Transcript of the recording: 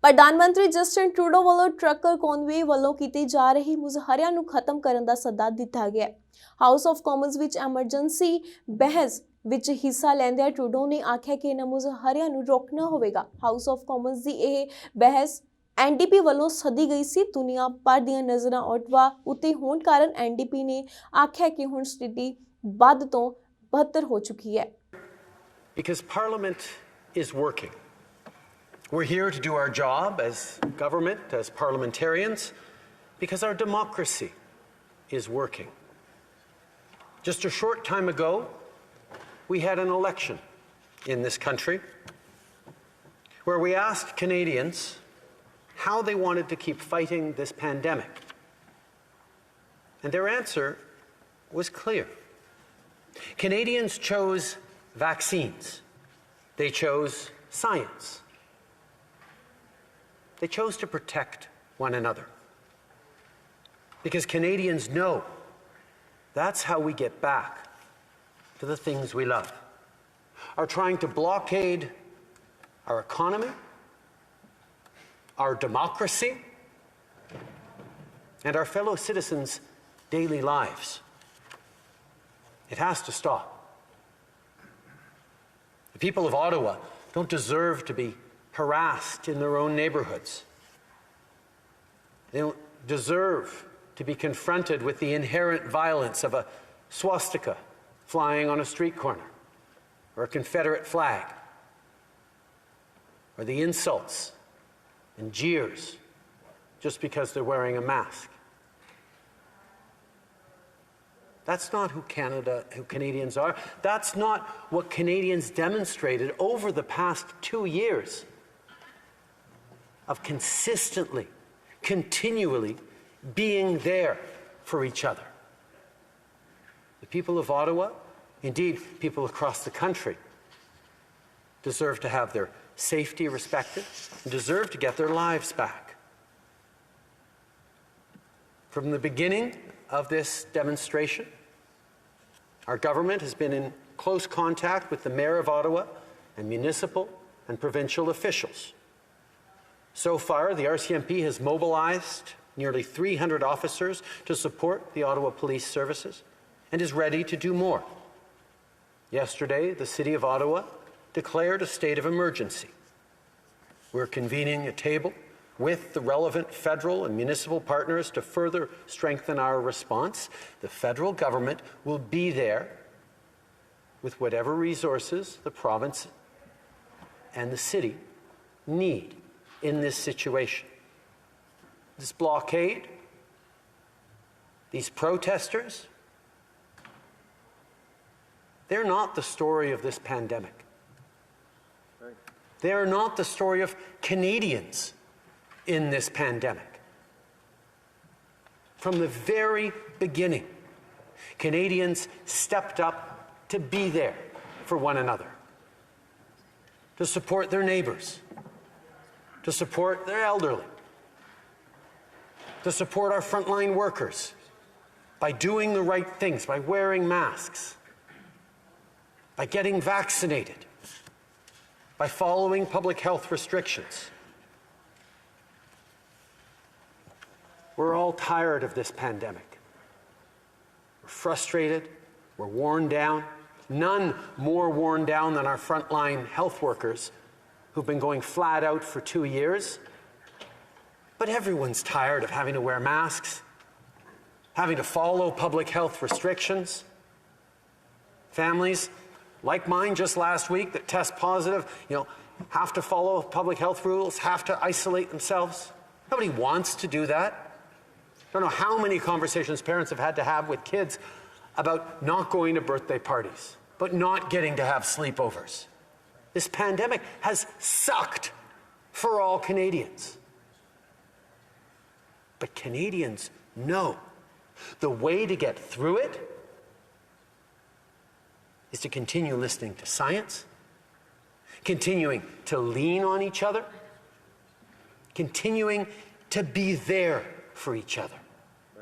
प्रधानमंत्री Justin Trudeau वालों trucker Conway वालों कीते जा रहे मुजाहरियां नूं खत्म करन दा सद्दा दिता गया। House of Commons which emergency बहस विच हिस्सा लैंदियां ट्रूडो ने आख्या कि इन्हां मुजाहरियां नूं रोकना होवेगा। हाउस ऑफ कॉमन्स दी यह बहस एनडीपी वालों सदी गई सी। दुनिया भर दीयां नज़रां ओटवा उत्ते होण कारण एनडीपी ने आख्या कि हुण स्थिति बद तों बदतर हो चुकी है। Because Parliament is working. We're here to do our job as government, as parliamentarians, because our democracy is working. Just a short time ago, we had an election in this country where we asked Canadians how they wanted to keep fighting this pandemic. And their answer was clear. Canadians chose vaccines. They chose science. They chose to protect one another. Because Canadians know that's how we get back to the things we love. Are trying to blockade our economy, our democracy, and our fellow citizens' daily lives. It has to stop. The people of Ottawa don't deserve to be harassed in their own neighborhoods. They don't deserve to be confronted with the inherent violence of a swastika flying on a street corner, or a Confederate flag, or the insults and jeers just because they're wearing a mask. That's not who Canadians are. That's not what Canadians demonstrated over the past 2 years of consistently, continually being there for each other. The people of Ottawa, indeed people across the country, deserve to have their safety respected and deserve to get their lives back. From the beginning of this demonstration, our government has been in close contact with the Mayor of Ottawa and municipal and provincial officials. So far, the RCMP has mobilized nearly 300 officers to support the Ottawa Police Services and is ready to do more. Yesterday, the City of Ottawa declared a state of emergency. We're convening a table with the relevant federal and municipal partners to further strengthen our response. The federal government will be there with whatever resources the province and the city need in this situation. This blockade, these protesters, they're not the story of this pandemic. They are not the story of Canadians in this pandemic. From the very beginning, Canadians stepped up to be there for one another, to support their neighbours, to support their elderly, to support our frontline workers by doing the right things, by wearing masks, by getting vaccinated, by following public health restrictions. We're all tired of this pandemic. We're frustrated, we're worn down. None more worn down than our frontline health workers who've been going flat out for 2 years. But everyone's tired of having to wear masks, having to follow public health restrictions. Families like mine just last week that test positive, have to follow public health rules, have to isolate themselves. Nobody wants to do that. I don't know how many conversations parents have had to have with kids about not going to birthday parties, but not getting to have sleepovers. This pandemic has sucked for all Canadians. But Canadians know the way to get through it is to continue listening to science, continuing to lean on each other, continuing to be there for each other.